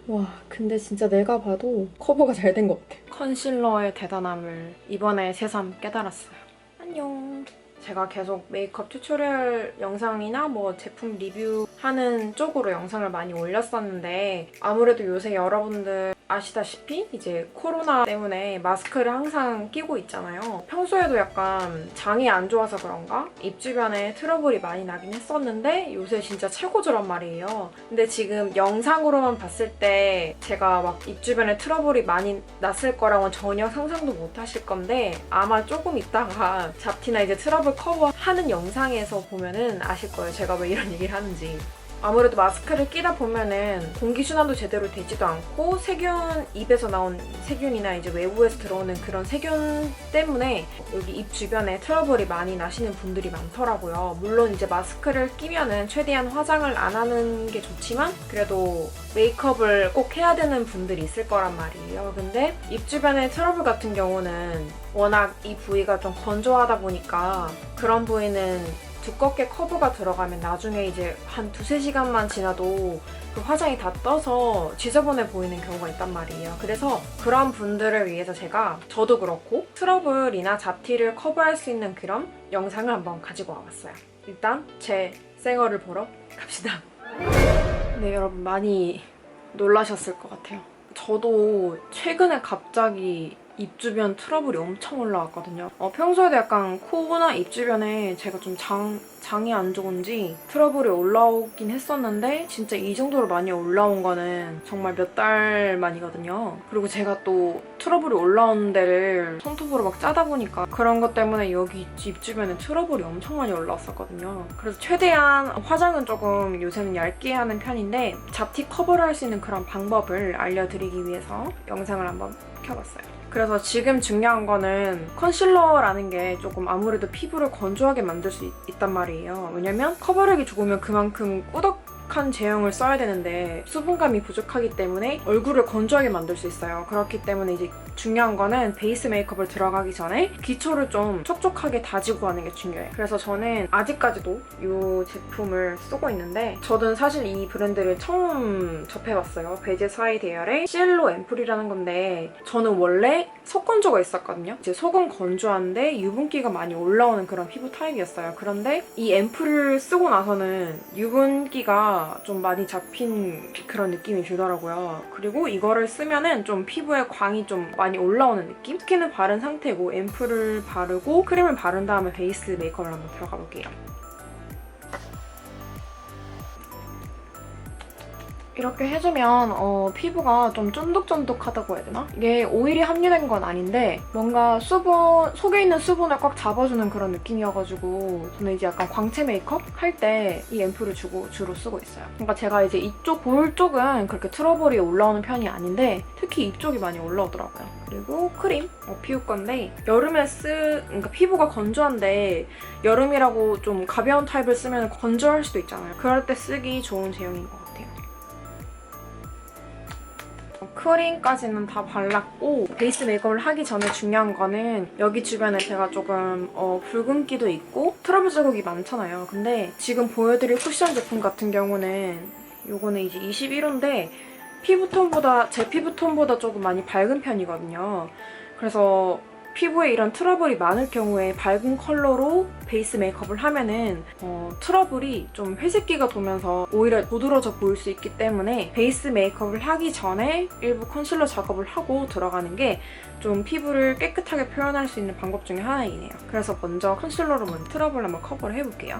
와, 근데 진짜 내가 봐도 커버가 잘 된 것 같아. 컨실러의 대단함을 이번에 새삼 깨달았어요. 안녕. 제가 계속 메이크업 튜토리얼 영상이나 뭐 제품 리뷰하는 쪽으로 영상을 많이 올렸었는데 아무래도 요새 여러분들 아시다시피 이제 코로나 때문에 마스크를 항상 끼고 있잖아요. 평소에도 약간 장이 안 좋아서 그런가? 입 주변에 트러블이 많이 나긴 했었는데 요새 진짜 최고조란 말이에요. 근데 지금 영상으로만 봤을 때 제가 막 입 주변에 트러블이 많이 났을 거라고는 전혀 상상도 못 하실 건데 아마 조금 있다가 잡티나 이제 트러블 커버하는 영상에서 보면은 아실 거예요. 제가 왜 이런 얘기를 하는지. 아무래도 마스크를 끼다 보면은 공기순환도 제대로 되지도 않고 세균, 입에서 나온 세균이나 이제 외부에서 들어오는 그런 세균 때문에 여기 입 주변에 트러블이 많이 나시는 분들이 많더라고요. 물론 이제 마스크를 끼면은 최대한 화장을 안 하는 게 좋지만 그래도 메이크업을 꼭 해야 되는 분들이 있을 거란 말이에요. 근데 입 주변의 트러블 같은 경우는 워낙 이 부위가 좀 건조하다 보니까 그런 부위는 두껍게 커버가 들어가면 나중에 이제 한 2~3시간만 지나도 그 화장이 다 떠서 지저분해 보이는 경우가 있단 말이에요. 그래서 그런 분들을 위해서 제가 저도 그렇고 트러블이나 잡티를 커버할 수 있는 그런 영상을 한번 가지고 와봤어요. 일단 제 쌩얼을 보러 갑시다. 네, 여러분 많이 놀라셨을 것 같아요. 저도 최근에 갑자기 입 주변 트러블이 엄청 올라왔거든요. 평소에도 약간 코나 입 주변에 제가 좀 장이 안 좋은지 트러블이 올라오긴 했었는데 진짜 이 정도로 많이 올라온 거는 정말 몇 달 만이거든요. 그리고 제가 또 트러블이 올라오는 데를 손톱으로 막 짜다 보니까 그런 것 때문에 여기 입 주변에 트러블이 엄청 많이 올라왔었거든요. 그래서 최대한 화장은 조금 요새는 얇게 하는 편인데 잡티 커버를 할 수 있는 그런 방법을 알려드리기 위해서 영상을 한번 켜봤어요. 그래서 지금 중요한 거는 컨실러라는 게 조금 아무래도 피부를 건조하게 만들 수 있단 말이에요. 왜냐면 커버력이 좋으면 그만큼 꾸덕한 제형을 써야 되는데 수분감이 부족하기 때문에 얼굴을 건조하게 만들 수 있어요. 그렇기 때문에 이제 중요한 거는 베이스 메이크업을 들어가기 전에 기초를 좀 촉촉하게 다지고 하는 게 중요해요. 그래서 저는 아직까지도 이 제품을 쓰고 있는데 저는 사실 이 브랜드를 처음 접해봤어요. 베제 사이데열의 시엘로 앰플이라는 건데 저는 원래 속건조가 있었거든요. 이제 속은 건조한데 유분기가 많이 올라오는 그런 피부 타입이었어요. 그런데 이 앰플을 쓰고 나서는 유분기가 좀 많이 잡힌 그런 느낌이 들더라고요. 그리고 이거를 쓰면은 좀 피부에 광이 좀 많이 올라오는 느낌? 스킨을 바른 상태고 앰플을 바르고 크림을 바른 다음에 베이스 메이크업을 한번 들어가 볼게요. 이렇게 해주면 피부가 좀 쫀득쫀득하다고 해야 되나? 이게 오일이 함유된 건 아닌데 뭔가 속에 있는 수분을 꽉 잡아주는 그런 느낌이어가지고 저는 이제 약간 광채 메이크업 할 때 이 앰플을 주로 쓰고 있어요. 그러니까 제가 이제 이쪽 볼 쪽은 그렇게 트러블이 올라오는 편이 아닌데 특히 이쪽이 많이 올라오더라고요. 그리고 크림 피울 건데 여름에 그러니까 피부가 건조한데 여름이라고 좀 가벼운 타입을 쓰면 건조할 수도 있잖아요. 그럴 때 쓰기 좋은 제형인 것 같아요. 크림까지는 다 발랐고 베이스 메이크업을 하기 전에 중요한 거는 여기 주변에 제가 조금 붉은기도 있고 트러블 자국이 많잖아요. 근데 지금 보여드릴 쿠션 제품 같은 경우는 요거는 이제 21호인데 제 피부톤보다 조금 많이 밝은 편이거든요. 그래서 피부에 이런 트러블이 많을 경우에 밝은 컬러로 베이스 메이크업을 하면은 트러블이 좀 회색기가 도면서 오히려 도드라져 보일 수 있기 때문에 베이스 메이크업을 하기 전에 일부 컨실러 작업을 하고 들어가는 게 좀 피부를 깨끗하게 표현할 수 있는 방법 중에 하나이네요. 그래서 먼저 컨실러로 트러블 한번 커버를 해볼게요.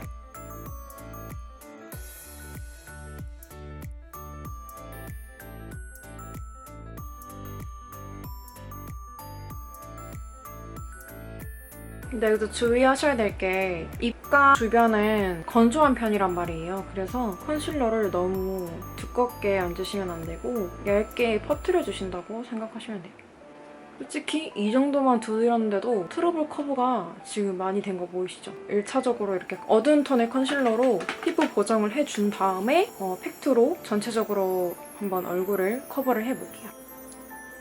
근데 여기서 주의하셔야 될 게 입가 주변은 건조한 편이란 말이에요. 그래서 컨실러를 너무 두껍게 얹으시면 안 되고 얇게 퍼뜨려 주신다고 생각하시면 돼요. 솔직히 이 정도만 두드렸는데도 트러블 커버가 지금 많이 된 거 보이시죠? 1차적으로 이렇게 어두운 톤의 컨실러로 피부 보정을 해준 다음에 팩트로 전체적으로 한번 얼굴을 커버를 해볼게요.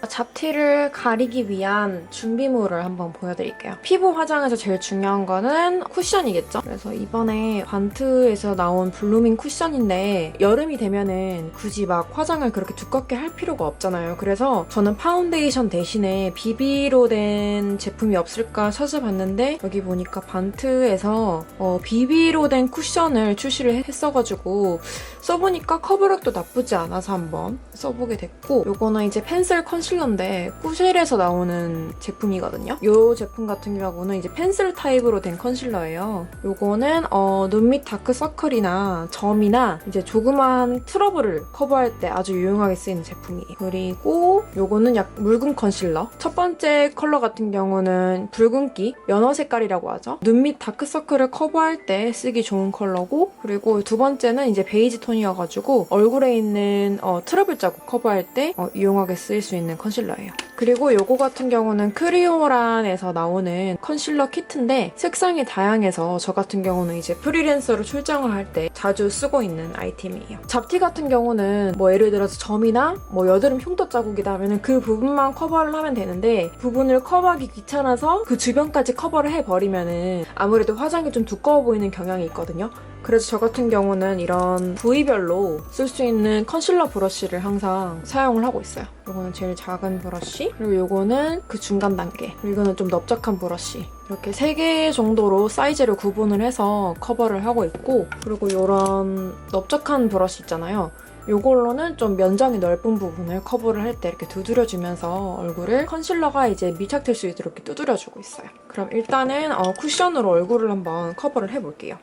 잡티를 가리기 위한 준비물을 한번 보여드릴게요. 피부 화장에서 제일 중요한 거는 쿠션이겠죠? 그래서 이번에 반트에서 나온 블루밍 쿠션인데 여름이 되면은 굳이 막 화장을 그렇게 두껍게 할 필요가 없잖아요. 그래서 저는 파운데이션 대신에 비비로 된 제품이 없을까 찾아봤는데 여기 보니까 반트에서 비비로 된 쿠션을 출시를 했어가지고 써보니까 커버력도 나쁘지 않아서 한번 써보게 됐고, 요거는 이제 펜슬 컨실러인데 꾸쉘에서 나오는 제품이거든요. 요 제품 같은 경우는 이제 펜슬 타입으로 된 컨실러예요. 요거는 눈 밑 다크서클이나 점이나 이제 조그만 트러블을 커버할 때 아주 유용하게 쓰이는 제품이에요. 그리고 요거는 약 묽은 컨실러. 첫 번째 컬러 같은 경우는 붉은기, 연어 색깔이라고 하죠. 눈 밑 다크서클을 커버할 때 쓰기 좋은 컬러고, 그리고 두 번째는 이제 베이지 톤이어가지고 얼굴에 있는 트러블 자국 커버할 때 유용하게 쓰일 수 있는 컨실러예요. 그리고 요거 같은 경우는 크리오란에서 나오는 컨실러 키트인데 색상이 다양해서 저 같은 경우는 이제 프리랜서로 출장을 할 때 자주 쓰고 있는 아이템이에요. 잡티 같은 경우는 뭐 예를 들어서 점이나 뭐 여드름 흉터 자국이다 하면 그 부분만 커버를 하면 되는데, 부분을 커버하기 귀찮아서 그 주변까지 커버를 해버리면은 아무래도 화장이 좀 두꺼워 보이는 경향이 있거든요. 그래서 저 같은 경우는 이런 부위별로 쓸 수 있는 컨실러 브러쉬를 항상 사용을 하고 있어요. 이거는 제일 작은 브러쉬, 그리고 이거는 그 중간 단계, 그리고 이거는 좀 넓적한 브러쉬. 이렇게 3개 정도로 사이즈를 구분을 해서 커버를 하고 있고, 그리고 이런 넓적한 브러쉬 있잖아요. 이걸로는 좀 면적이 넓은 부분을 커버를 할 때 이렇게 두드려주면서 얼굴을 컨실러가 이제 밀착될 수 있도록 이렇게 두드려주고 있어요. 그럼 일단은 쿠션으로 얼굴을 한번 커버를 해볼게요.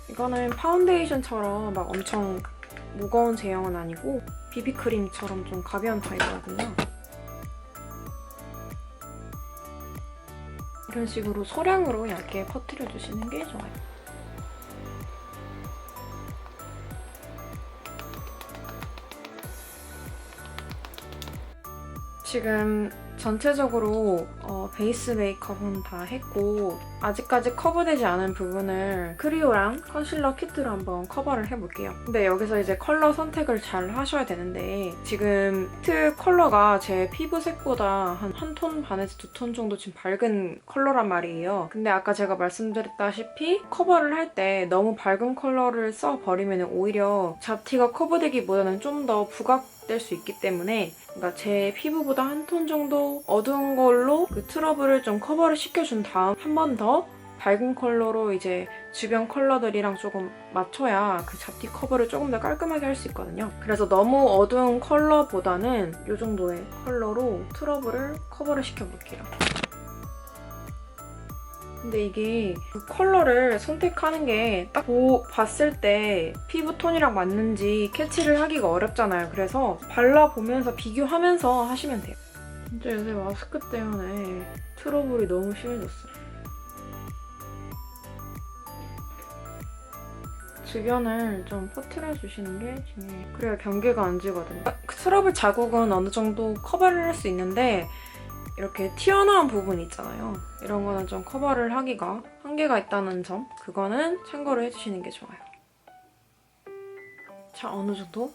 이거는 파운데이션처럼 막 엄청 무거운 제형은 아니고 비비크림처럼 좀 가벼운 타입이거든요. 이런 식으로 소량으로 얇게 퍼뜨려주시는 게 좋아요. 지금 전체적으로 베이스 메이크업은 다 했고, 아직까지 커버되지 않은 부분을 크리오랑 컨실러 키트로 한번 커버를 해볼게요. 근데 여기서 이제 컬러 선택을 잘 하셔야 되는데, 지금 키트 컬러가 제 피부색보다 한 톤 반에서 2톤 정도 지금 밝은 컬러란 말이에요. 근데 아까 제가 말씀드렸다시피 커버를 할 때 너무 밝은 컬러를 써버리면 오히려 잡티가 커버되기보다는 좀 더 부각될 수 있기 때문에, 그러니까 제 피부보다 한 톤 정도 어두운 걸로 그 트러블을 좀 커버를 시켜준 다음 한 번 더 밝은 컬러로 이제 주변 컬러들이랑 조금 맞춰야 그 잡티 커버를 조금 더 깔끔하게 할 수 있거든요. 그래서 너무 어두운 컬러보다는 이 정도의 컬러로 트러블을 커버를 시켜볼게요. 근데 이게 그 컬러를 선택하는 게 딱 봤을 때 피부톤이랑 맞는지 캐치를 하기가 어렵잖아요. 그래서 발라보면서 비교하면서 하시면 돼요. 진짜 요새 마스크 때문에 트러블이 너무 심해졌어요. 주변을 좀 퍼뜨려주시는 게 중요해요. 그래야 경계가 안 지거든요. 트러블 자국은 어느 정도 커버를 할 수 있는데 이렇게 튀어나온 부분 있잖아요. 이런 거는 좀 커버를 하기가 한계가 있다는 점, 그거는 참고를 해주시는 게 좋아요. 자, 어느 정도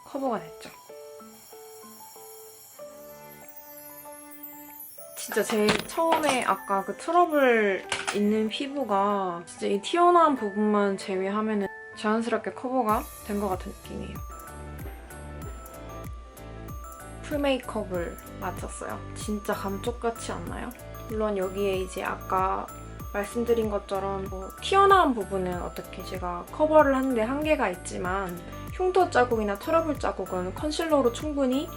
커버가 됐죠? 진짜 제일 처음에 아까 그 트러블 있는 피부가 진짜 이 튀어나온 부분만 제외하면 자연스럽게 커버가 된 것 같은 느낌이에요. 풀 메이크업을 마쳤어요. 진짜 감쪽같지 않나요? 물론 여기에 이제 아까 말씀드린 것처럼 뭐 튀어나온 부분은 어떻게 제가 커버를 하는데 한계가 있지만 흉터 자국이나 트러블 자국은 컨실러로 충분히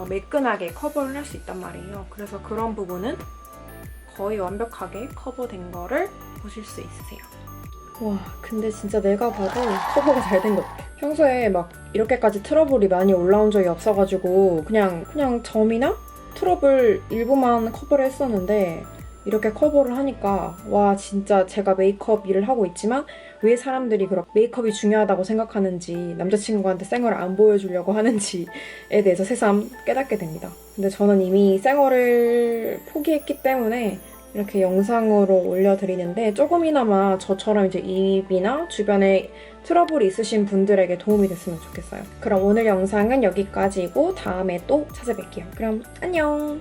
매끈하게 커버를 할 수 있단 말이에요. 그래서 그런 부분은 거의 완벽하게 커버된 거를 보실 수 있으세요. 와, 근데 진짜 내가 봐도 커버가 잘 된 것 같아. 평소에 막 이렇게까지 트러블이 많이 올라온 적이 없어가지고 그냥 점이나 트러블 일부만 커버를 했었는데, 이렇게 커버를 하니까 와, 진짜 제가 메이크업 일을 하고 있지만 왜 사람들이 그렇게 메이크업이 중요하다고 생각하는지, 남자친구한테 쌩얼을 안 보여주려고 하는지에 대해서 새삼 깨닫게 됩니다. 근데 저는 이미 쌩얼을 포기했기 때문에 이렇게 영상으로 올려드리는데 조금이나마 저처럼 이제 입이나 주변에 트러블이 있으신 분들에게 도움이 됐으면 좋겠어요. 그럼 오늘 영상은 여기까지고 다음에 또 찾아뵐게요. 그럼 안녕!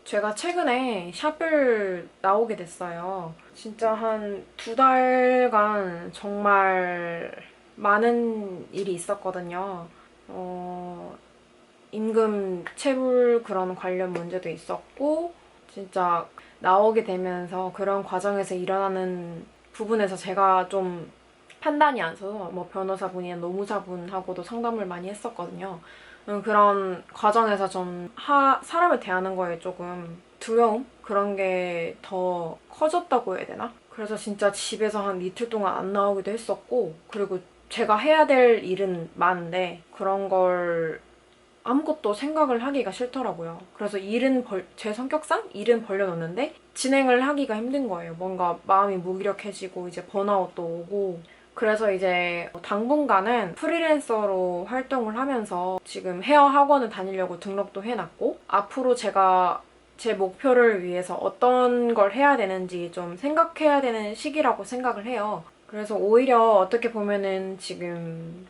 제가 최근에 샵을 나오게 됐어요. 진짜 한 2달간 정말 많은 일이 있었거든요. 임금 체불 그런 관련 문제도 있었고, 진짜 나오게 되면서 그런 과정에서 일어나는 부분에서 제가 좀 판단이 안 서서 뭐 변호사분이나 노무사분하고도 상담을 많이 했었거든요. 그런 과정에서 좀 사람을 대하는 거에 조금 두려움? 그런 게 더 커졌다고 해야 되나? 그래서 진짜 집에서 한 이틀 동안 안 나오기도 했었고, 그리고 제가 해야 될 일은 많은데 그런 걸 아무것도 생각을 하기가 싫더라고요. 그래서 제 성격상 일은 벌려놓는데 진행을 하기가 힘든 거예요. 뭔가 마음이 무기력해지고 이제 번아웃도 오고. 그래서 이제 당분간은 프리랜서로 활동을 하면서 지금 헤어 학원을 다니려고 등록도 해놨고, 앞으로 제가 제 목표를 위해서 어떤 걸 해야 되는지 좀 생각해야 되는 시기라고 생각을 해요. 그래서 오히려 어떻게 보면은 지금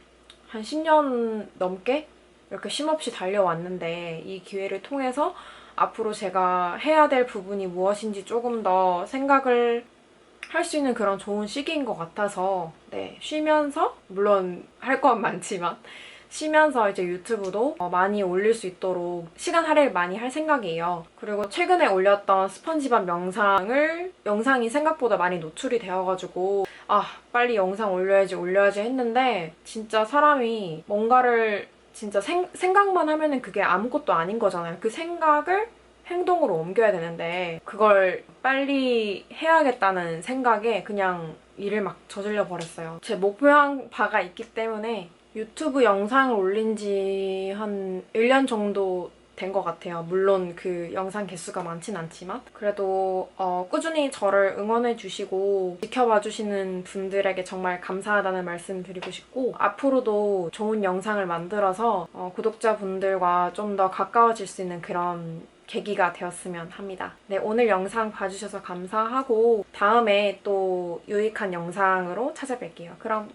한 10년 넘게 이렇게 쉼없이 달려왔는데, 이 기회를 통해서 앞으로 제가 해야 될 부분이 무엇인지 조금 더 생각을 할 수 있는 그런 좋은 시기인 것 같아서, 네, 쉬면서, 물론 할 건 많지만 쉬면서 이제 유튜브도 많이 올릴 수 있도록 시간 할애를 많이 할 생각이에요. 그리고 최근에 올렸던 스펀지밥 영상이 생각보다 많이 노출이 되어가지고 빨리 영상 올려야지 했는데, 진짜 사람이 뭔가를 진짜 생각만 하면은 그게 아무것도 아닌 거잖아요. 그 생각을 행동으로 옮겨야 되는데 그걸 빨리 해야겠다는 생각에 그냥 일을 막 저질러 버렸어요. 제 목표한 바가 있기 때문에 유튜브 영상을 올린 지 한 1년 정도 된 것 같아요. 물론 그 영상 개수가 많진 않지만 그래도 꾸준히 저를 응원해주시고 지켜봐주시는 분들에게 정말 감사하다는 말씀 드리고 싶고, 앞으로도 좋은 영상을 만들어서 구독자분들과 좀 더 가까워질 수 있는 그런 계기가 되었으면 합니다. 네, 오늘 영상 봐주셔서 감사하고 다음에 또 유익한 영상으로 찾아뵐게요. 그럼